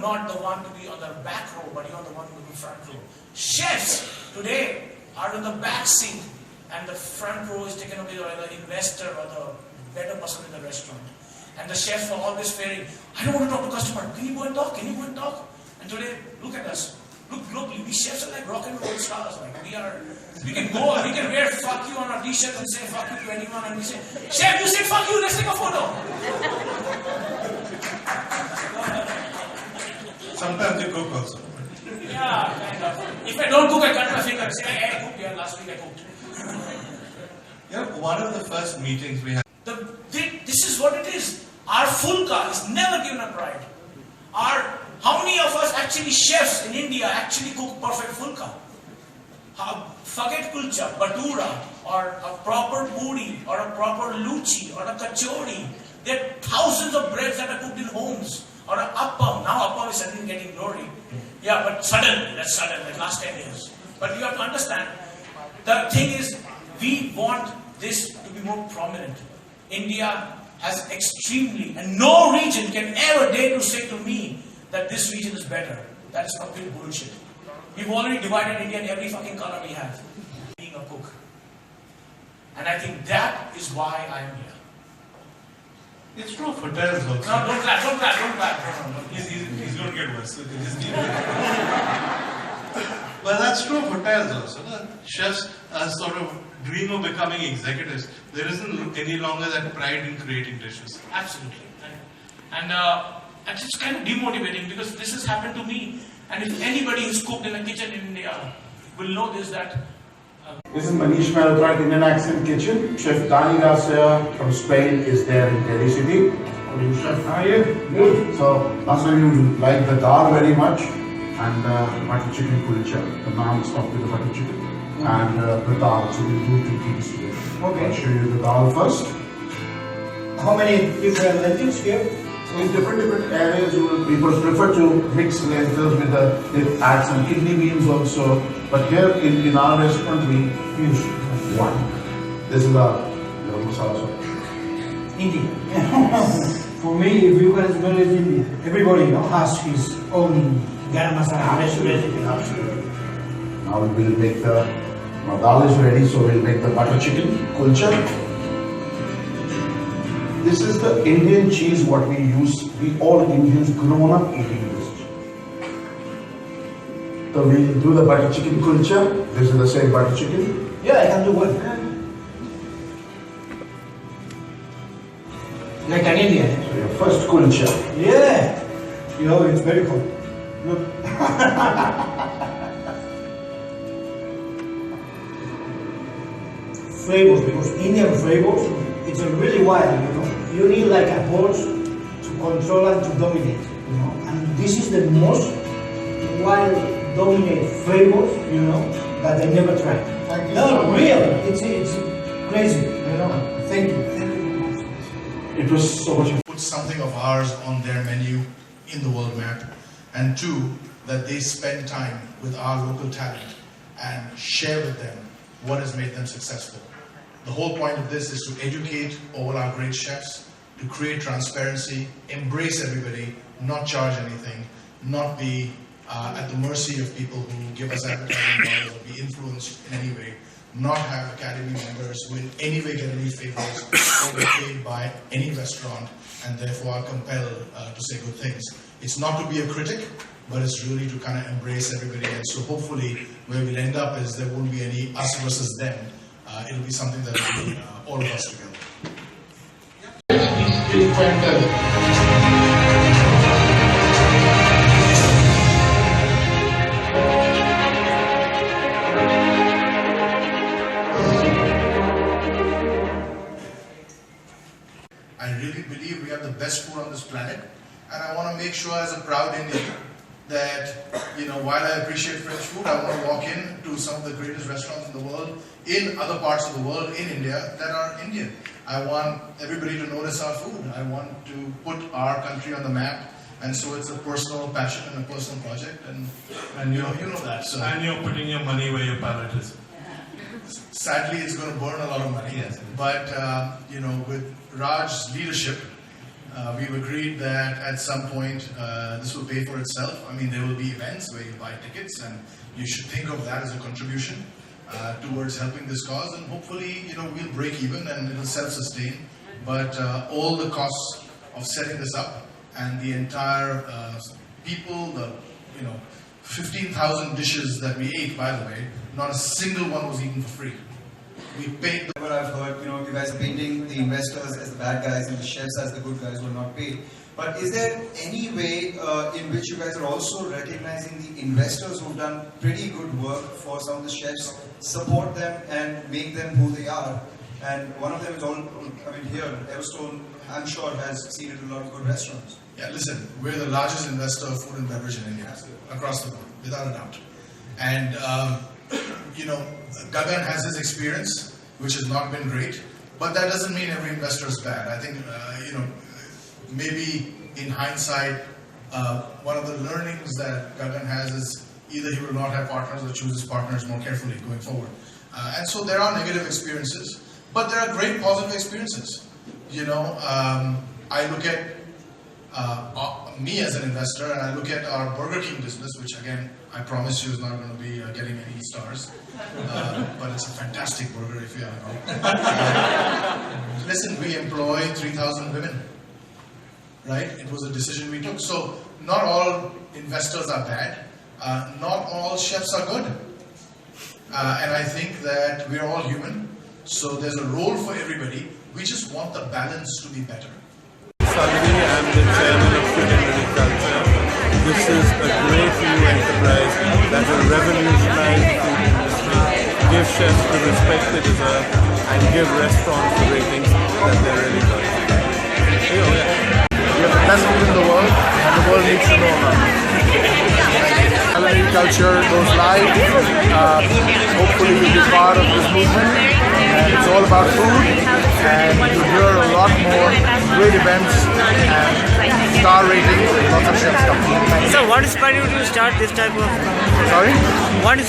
Not the one to be on the back row, but you're the one to be in the front row. Chefs today are in the back seat, and the front row is taken away by the investor or the better person in the restaurant. And the chefs are always fearing, I don't want to talk to customer. Can you go and talk? Can you go and talk? And today, look at us. Look globally. We chefs are like rock and roll stars. Like we can go, we can wear fuck you on our t-shirt and say fuck you to anyone, and we say, Chef, you said fuck you, let's take a photo. Sometimes you cook also. Yeah, kind of. If I don't cook, I cut my finger and say, hey, I cooked. Yeah, last week I cooked. One of the first meetings we had. This is what it is. Our fulka is never given a pride. How many of us actually chefs in India actually cook perfect fulka? Forget kulcha, batura, or a proper puri, or a proper luchi, or a kachori. There are thousands of breads that are cooked in homes. Or an appam. Now appam is suddenly getting glory. Yeah, but suddenly, that's sudden, like last 10 years. But you have to understand, the thing is, we want this to be more prominent. India has extremely, and no region can ever dare to say to me that this region is better. That is complete bullshit. We've already divided India in every fucking color we have. Being a cook. And I think that is why I am here. It's true of hotels also. No, don't clap. No. He's going to get worse. But that's true of hotels also. The chefs sort of dream of becoming executives. There isn't any longer that pride in creating dishes. Absolutely. And it's kind of demotivating because this has happened to me. And if anybody who's cooked in a kitchen in India will know this, that this is Manish Malhotra, Indian Accent Kitchen. Chef Dani Garcia from Spain is there in Delhi City. How are you, Chef? How are you? Good. So, last time you like the dal very much, and butter chicken kulcha. The naan stuffed with the butter chicken, and the dal. So we'll do two things today. Okay. I'll show you the dal first. How many different lentils here? So in different areas, people prefer to mix lentils with they add some kidney beans also. But here in our restaurant, we use one. This is our masala sauce. India. For me, if you guys go to India, everybody has his own garam masala recipe. Absolutely. Now we will make dal is ready, so we'll make the butter chicken kulcha. This is the Indian cheese what we use. We all Indians grown up eating this. So we'll do the butter chicken kulcha. This is the same butter chicken. Yeah, I can do one. Like an Indian. So your first kulcha. Yeah. You know, it's very cool. Look. Flavors, because Indian flavors, it's a really wild, you know. You need like a pulse to control and to dominate, you know. And this is the most wild, dominate flavors, you know, that I never tried. Thank you. No, real. It's crazy, you know. Thank you. Thank you very much. It was so much. Put something of ours on their menu in the world map, and two, that they spend time with our local talent and share with them what has made them successful. The whole point of this is to educate all our great chefs, to create transparency, embrace everybody, not charge anything, not be at the mercy of people who give us advertising dollars or be influenced in any way, not have academy members who in any way get any favors or get paid by any restaurant and therefore are compelled to say good things. It's not to be a critic, but it's really to kind of embrace everybody. And so hopefully where we'll end up is there won't be any us versus them. It'll be something that will be all of us together. I really believe we have the best food on this planet, and I want to make sure as a proud Indian that, you know, while I appreciate French food, I want to walk in to some of the greatest restaurants in the world, in other parts of the world, in India, that are Indian. I want everybody to notice our food. I want to put our country on the map, and so it's a personal passion and a personal project, and you know that. So. And you're putting your money where your palate is. Sadly, it's going to burn a lot of money. Yes. But, you know, with Raj's leadership, We've agreed that at some point this will pay for itself. I mean, there will be events where you buy tickets, and you should think of that as a contribution towards helping this cause. And hopefully, we'll break even and it'll self-sustain. But all the costs of setting this up and the entire people, the 15,000 dishes that we ate, by the way, not a single one was eaten for free. We paid. What I've heard, you guys are painting the investors as the bad guys and the chefs as the good guys who are not paid. But is there any way in which you guys are also recognizing the investors who've done pretty good work for some of the chefs, support them and make them who they are? And one of them is here, Everstone, I'm sure, has seeded a lot of good restaurants. Yeah, listen, we're the largest investor of food and beverage in India, across the world, without a doubt. And, Gaggan has his experience, which has not been great, but that doesn't mean every investor is bad. I think, maybe in hindsight, one of the learnings that Gaggan has is either he will not have partners or choose his partners more carefully going forward. And so there are negative experiences, but there are great positive experiences. I look at me as an investor, and I look at our Burger King business, which again, I promise you is not going to be getting any stars, but it's a fantastic burger if you have it. Listen, we employ 3,000 women, right? It was a decision we took. So not all investors are bad, not all chefs are good. And I think that we're all human, so there's a role for everybody. We just want the balance to be better. Sanghvi, I'm the chairman of Culinary Culture. This is a great new enterprise that will revolutionize the food industry, give chefs the respect they deserve, and give restaurants the ratings that they're really good. We are the best food in the world, and the world needs to know about it. Culinary Culture goes live. Hopefully you'll be part of this movement. And it's all about food, and you'll hear a lot more great events and star ratings and lots of chefs coming. So what inspired you to start this type of... Sorry? What is